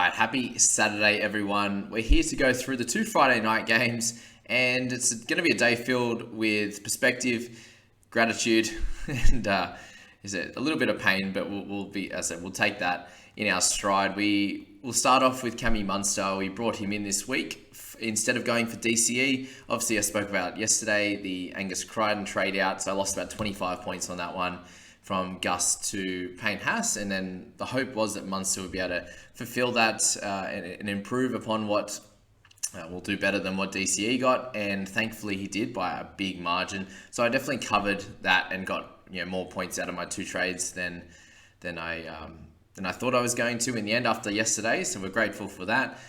right, happy Saturday, everyone. We're here to go through the two Friday night games, and it's going to be a day filled with perspective, gratitude, and is it a little bit of pain, but we'll be, as I said, we'll take that in our stride. We'll start off with Cammy Munster. We brought him in this week instead of going for DCE. Obviously, I spoke about yesterday the Angus Crichton trade out, so I lost about 25 points on that one from Gus to Payne Haas, and then the hope was that Munster would be able to fulfill that and improve upon what will do better than what DCE got, and thankfully he did by a big margin. So I definitely covered that and got more points out of my two trades than I thought I was going to in the end after yesterday. So we're grateful for that.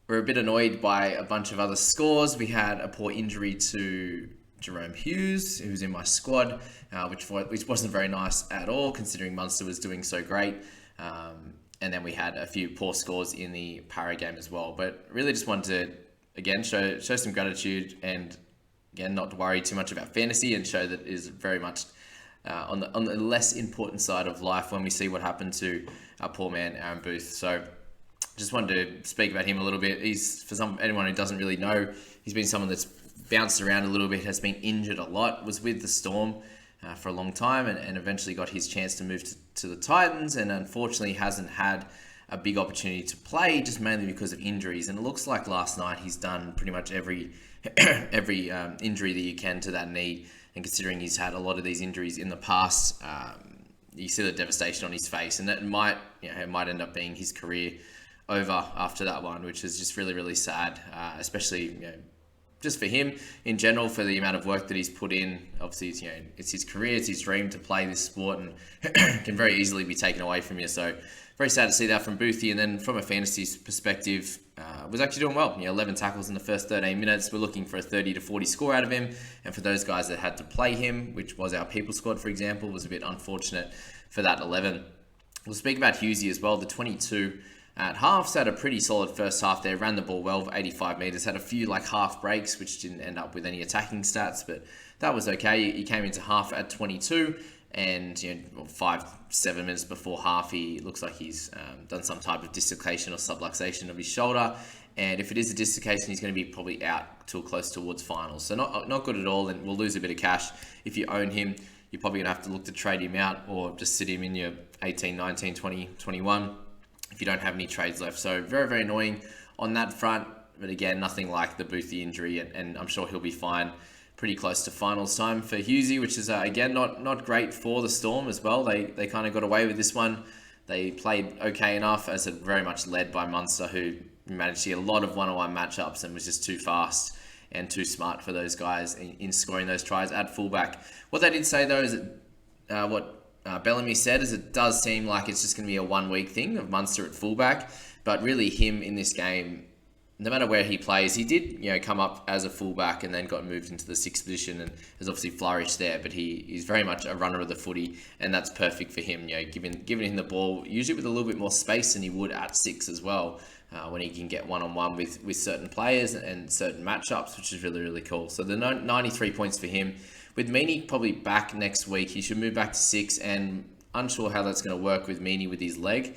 We're a bit annoyed by a bunch of other scores. We had a poor injury to Jerome Hughes, who's in my squad, which wasn't very nice at all, considering Munster was doing so great. And then we had a few poor scores in the Para game as well. But really just wanted to, again, show some gratitude and, again, not worry too much about fantasy and show that it is very much on the less important side of life when we see what happened to our poor man, Aaron Booth. So just wanted to speak about him a little bit. He's, anyone who doesn't really know, he's been someone that's bounced around a little bit, has been injured a lot, was with the Storm for a long time, and eventually got his chance to move to the Titans, and unfortunately hasn't had a big opportunity to play, just mainly because of injuries. And it looks like last night he's done pretty much every injury that you can to that knee, and considering he's had a lot of these injuries in the past, you see the devastation on his face, and that might end up being his career over after that one, which is just really, really sad, especially just for him in general, for the amount of work that he's put in. Obviously, it's his career, it's his dream to play this sport, and can very easily be taken away from you. So very sad to see that from Boothie. And then from a fantasy perspective, was actually doing well. 11 tackles in the first 13 minutes. We're looking for a 30 to 40 score out of him. And for those guys that had to play him, which was our people squad, for example, was a bit unfortunate for that 11. We'll speak about Hughesy as well, the 22 at halves. Had a pretty solid first half there, ran the ball well for 85 metres, had a few half breaks, which didn't end up with any attacking stats, but that was okay. He came into half at 22, and 5-7 minutes before half, he looks like he's done some type of dislocation or subluxation of his shoulder, and if it is a dislocation, he's going to be probably out till close towards finals. So not good at all, and we'll lose a bit of cash. If you own him, you're probably going to have to look to trade him out or just sit him in your 18, 19, 20, 21 if you don't have any trades left. So very, very annoying on that front. But again, nothing like the Boothie injury, and I'm sure he'll be fine pretty close to finals time for Hughesy, which is, again, not great for the Storm as well. They kind of got away with this one. They played okay enough, as it very much led by Munster, who managed to get a lot of one-on-one matchups and was just too fast and too smart for those guys in scoring those tries at fullback. What they did say, though, is that what Bellamy said is it does seem like it's just going to be a one-week thing of Munster at fullback, but really him in this game, no matter where he plays, he did come up as a fullback and then got moved into the sixth position and has obviously flourished there, but he's very much a runner of the footy, and that's perfect for him, giving him the ball, usually with a little bit more space than he would at six as well, when he can get one-on-one with certain players and certain matchups, which is really, really cool. So the 93 points for him. With Meany probably back next week, he should move back to 6, and unsure how that's going to work with Meany with his leg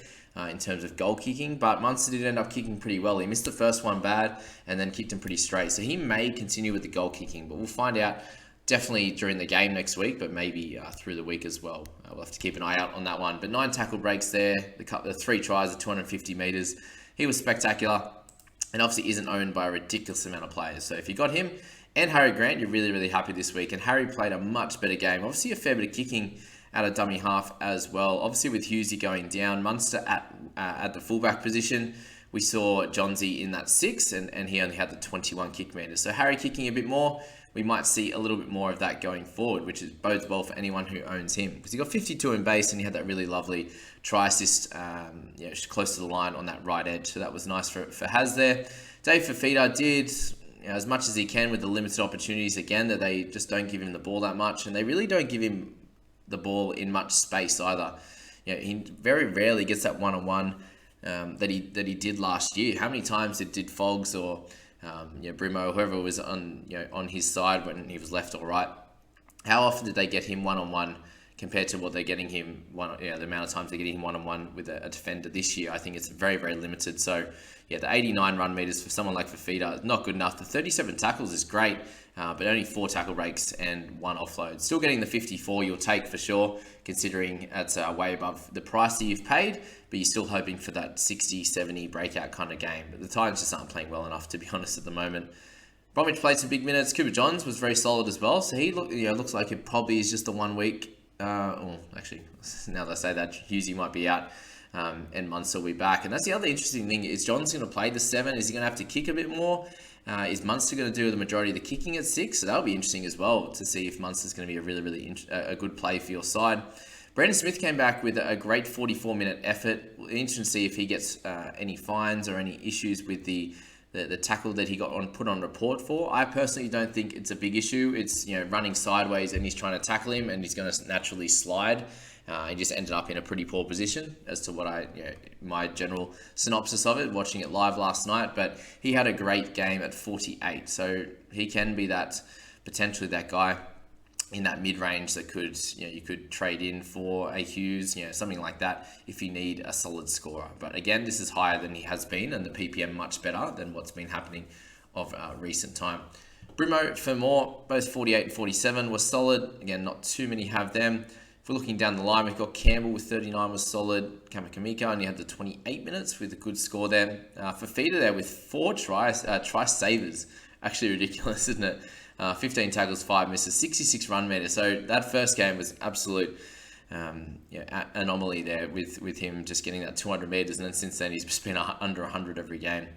in terms of goal kicking, but Munster did end up kicking pretty well. He missed the first one bad and then kicked him pretty straight, so he may continue with the goal kicking, but we'll find out definitely during the game next week, but maybe through the week as well. We'll have to keep an eye out on that one. But 9 tackle breaks there, the 3 tries at 250 metres. He was spectacular, and obviously isn't owned by a ridiculous amount of players. So if you got him and Harry Grant, you're really, really happy this week. And Harry played a much better game. Obviously a fair bit of kicking out of dummy half as well. Obviously with Hughesy going down, Munster at the fullback position, we saw Johnsy in that 6, and he only had the 21 kick meters. So Harry kicking a bit more, we might see a little bit more of that going forward, which bodes well for anyone who owns him, because he got 52 in base and he had that really lovely try assist close to the line on that right edge. So that was nice for Haz there. Dave Fafita did as much as he can with the limited opportunities, again, that they just don't give him the ball that much, and they really don't give him the ball in much space either. He very rarely gets that one-on-one that he did last year. How many times did Foggs or Brimo, whoever was on his side when he was left or right, how often did they get him one-on-one compared to what they're getting him the amount of times they're getting him one-on-one with a defender this year. I think it's very, very limited. So yeah, the 89 run meters for someone like Fafita is not good enough. The 37 tackles is great, but only 4 tackle breaks and 1 offload. Still getting the 54 you'll take for sure, considering it's way above the price that you've paid, but you're still hoping for that 60, 70 breakout kind of game. But the Titans just aren't playing well enough, to be honest, at the moment. Bromwich played some big minutes. Cooper Johns was very solid as well. So he looks like it probably is just the 1 week. Actually, now that I say that, Hughesy might be out. And Munster will be back. And that's the other interesting thing. Is John's going to play the 7? Is he going to have to kick a bit more? Is Munster going to do the majority of the kicking at 6? So that'll be interesting as well to see if Munster's going to be a really, really a good play for your side. Brandon Smith came back with a great 44-minute effort. Interesting to see if he gets any fines or any issues with the tackle that he got put on report for. I personally don't think it's a big issue. It's running sideways and he's trying to tackle him and he's going to naturally slide. He just ended up in a pretty poor position as to what my general synopsis of it, watching it live last night. But he had a great game at 48. So he can be potentially that guy in that mid-range that could, you could trade in for a Hughes, something like that if you need a solid scorer. But again, this is higher than he has been and the PPM much better than what's been happening of recent time. Brimo, Fermor, both 48 and 47 were solid. Again, not too many have them. If we're looking down the line, we've got Campbell with 39 was solid. Kamika only had the 28 minutes with a good score there. Fafita there with 4 try savers. Actually ridiculous, isn't it? 15 tackles, 5 misses, 66 run meters. So that first game was absolute anomaly there with him just getting that 200 meters. And then since then, he's been under 100 every game.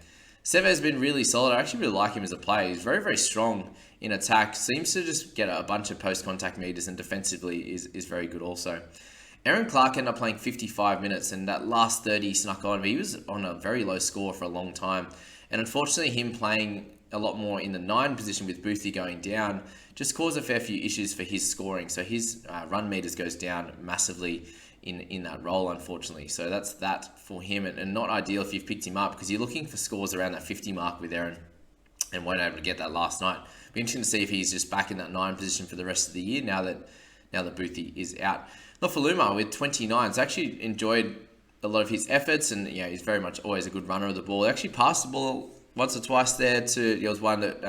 Seve has been really solid. I actually really like him as a player. He's very, very strong in attack. Seems to just get a bunch of post-contact meters and defensively is very good also. Aaron Clark ended up playing 55 minutes and that last 30 snuck on. He was on a very low score for a long time. And unfortunately, him playing a lot more in the 9 position with Boothie going down just caused a fair few issues for his scoring. So his run meters goes down massively in that role, unfortunately. So that's that for him, and not ideal if you've picked him up because you're looking for scores around that 50 mark with Aaron and weren't able to get that last night. Be interesting to see if he's just back in that 9 position for the rest of the year now that Boothie is out. Nofaluma with 29. So I actually enjoyed a lot of his efforts and he's very much always a good runner of the ball. He actually passed the ball once or twice there there was one that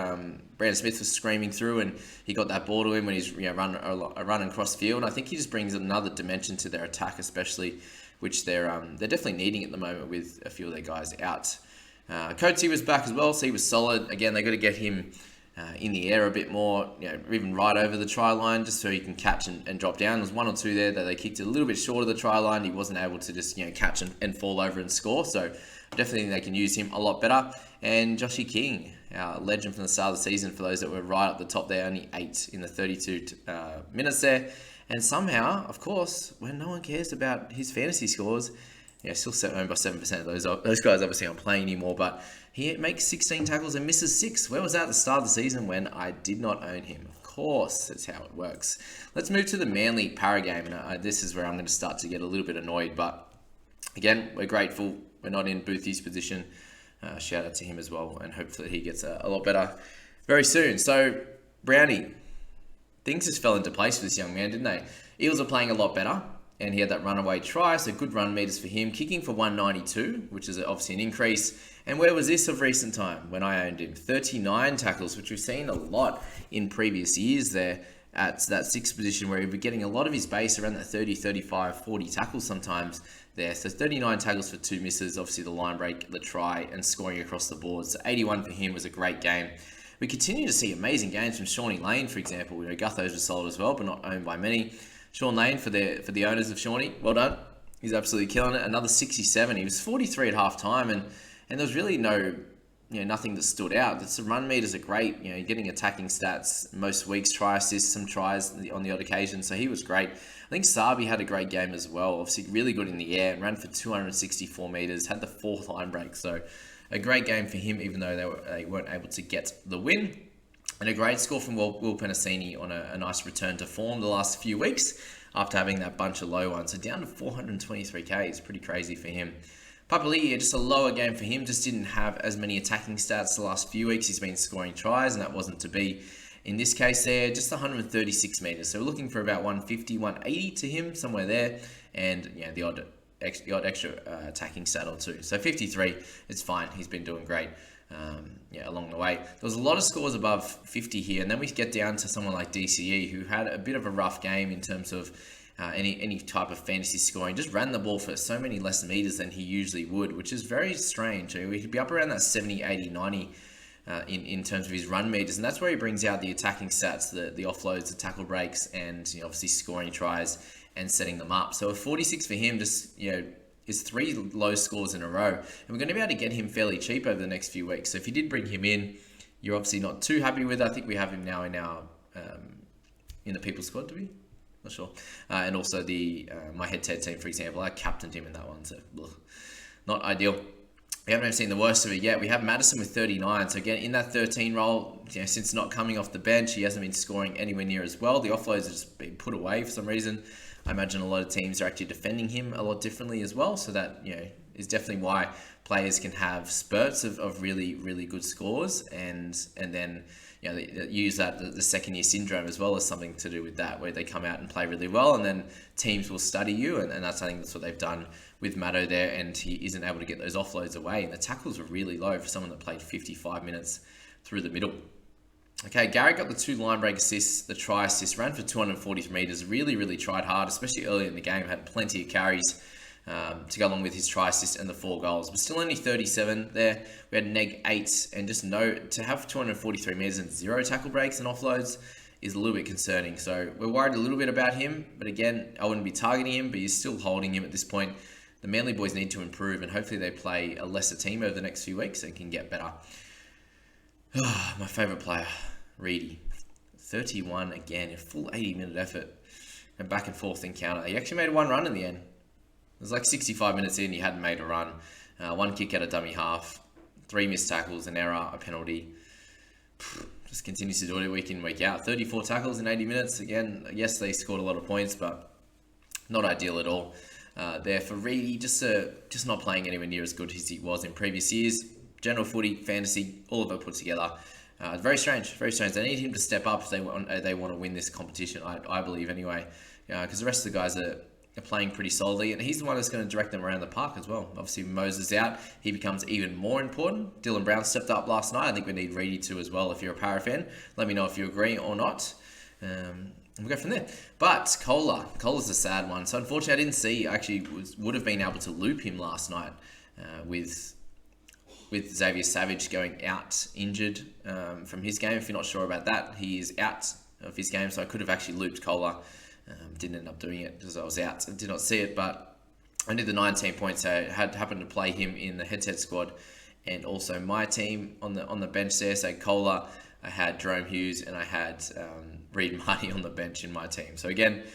Brandon Smith was screaming through and he got that ball to him when he's running across the field. And I think he just brings another dimension to their attack, especially, which they're definitely needing at the moment with a few of their guys out. Coates was back as well, so he was solid. Again, they got to get him in the air a bit more, even right over the try line, just so he can catch and drop down. There was 1 or 2 there that they kicked it a little bit short of the try line. He wasn't able to just catch and fall over and score. So definitely think they can use him a lot better. And Joshy King, our legend from the start of the season, for those that were right up the top there, only 8 in the 32 minutes there. And somehow, of course, when no one cares about his fantasy scores, still owned by 7% of those guys obviously aren't playing anymore, but he makes 16 tackles and misses 6. Where was that at the start of the season when I did not own him? Of course, that's how it works. Let's move to the Manly Para game, and this is where I'm going to start to get a little bit annoyed, but again, we're grateful. We're not in Boothie's position. Shout out to him as well, and hopefully he gets a lot better very soon. So, Brownie, things just fell into place for this young man, didn't they? Eels are playing a lot better, and he had that runaway try, so good run meters for him. Kicking for 192, which is obviously an increase. And where was this of recent time when I owned him? 39 tackles, which we've seen a lot in previous years there at that 6th position where he'd be getting a lot of his base around that 30, 35, 40 tackles sometimes there. So 39 tackles for 2 misses, obviously the line break, the try, and scoring across the board. So 81 for him was a great game. We continue to see amazing games from Shawnee Lane, for example. Guthos was solid as well, but not owned by many. Sean Lane, for the owners of Shawnee, well done. He's absolutely killing it. Another 67. He was 43 at half time, and there was really nothing that stood out. The run meters are great. You're getting attacking stats most weeks, try assists, some tries on the odd occasion. So he was great. I think Sabi had a great game as well. Obviously, really good in the air. Ran for 264 meters. Had the 4th line break. So a great game for him, even though they weren't able to get the win. And a great score from Will Penasini on a nice return to form the last few weeks after having that bunch of low ones. So down to 423k is pretty crazy for him. Papali'i, just a lower game for him. Just didn't have as many attacking stats the last few weeks. He's been scoring tries, and that wasn't to be. In this case there, just 136 meters. So we're looking for about 150, 180 to him, somewhere there. And the odd extra attacking stat or two. So 53, it's fine. He's been doing great along the way. There was a lot of scores above 50 here. And then we get down to someone like DCE, who had a bit of a rough game in terms of any type of fantasy scoring. Just ran the ball for so many less meters than he usually would, which is very strange. We could be up around that 70, 80, 90 in terms of his run meters, and that's where he brings out the attacking stats, the offloads, the tackle breaks, and obviously scoring tries and setting them up. So a 46 for him just is 3 low scores in a row, and we're going to be able to get him fairly cheap over the next few weeks. So if you did bring him in, you're obviously not too happy with it. I think we have him now in our in the people squad, do we? Not sure. And also the my head-to-head team, for example, I captained him in that one, so not ideal. We haven't even seen the worst of it yet. We have Madison with 39. So again, in that 13 role, since not coming off the bench, he hasn't been scoring anywhere near as well. The offloads have just been put away for some reason. I imagine a lot of teams are actually defending him a lot differently as well. So that is definitely why players can have spurts of really, really good scores, and then they use that the second year syndrome as well as something to do with that, where they come out and play really well, and then teams will study you, and I think that's what they've done with Matto there, and he isn't able to get those offloads away, and the tackles were really low for someone that played 55 minutes through the middle. Okay, Garrett got the 2 line break assists, the try assist, ran for 243 meters, really tried hard, especially early in the game, had plenty of carries to go along with his try assist and the 4 goals, but still only 37 there. We had -8, and just to have 243 meters and 0 tackle breaks and offloads is a little bit concerning. So we're worried a little bit about him, but again, I wouldn't be targeting him, but you're still holding him at this point. The Manly boys need to improve, and hopefully they play a lesser team over the next few weeks and can get better. My favourite player, Reedy. 31 again, a full 80-minute effort, and back and forth encounter. He actually made 1 run in the end. It was like 65 minutes in, he hadn't made a run. 1 kick out of dummy half, 3 missed tackles, an error, a penalty. Just continues to do it week in, week out. 34 tackles in 80 minutes. Again, yes, they scored a lot of points, but not ideal at all. There for Reedy, just not playing anywhere near as good as he was in previous years. General footy, fantasy, all of it put together. Very strange, very strange. They need him to step up if they want to win this competition, I believe anyway. Because the rest of the guys are playing pretty solidly, and he's the one that's going to direct them around the park as well. Obviously, Moses out, he becomes even more important. Dylan Brown stepped up last night. I think we need Reedy to as well. If you're a Para fan, let me know if you agree or not. And we'll go from there. But Kohler's a sad one. So unfortunately, I didn't see. I actually would have been able to loop him last night with Xavier Savage going out injured from his game. If you're not sure about that, he is out of his game. So I could have actually looped Kohler. Didn't end up doing it because I was out. I did not see it, but I did the 19 points. I had happened to play him in the head-to-head squad, and also my team on the bench there. So Kohler, I had Jerome Hughes, and I had Reed Marty on the bench in my team. So again,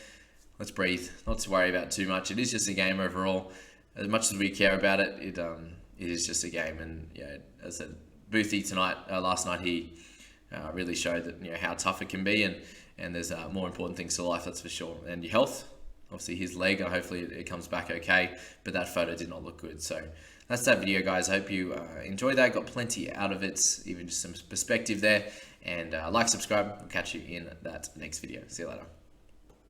let's breathe. Not to worry about too much. It is just a game overall. As much as we care about it, it is just a game. And as I said, Boothie last night, he really showed that how tough it can be, and there's more important things to life, that's for sure. And your health, obviously his leg, and hopefully it comes back okay. But that photo did not look good. So that's that video, guys. I hope you enjoyed that. Got plenty out of it, even just some perspective there. And like, subscribe. We'll catch you in that next video. See you later.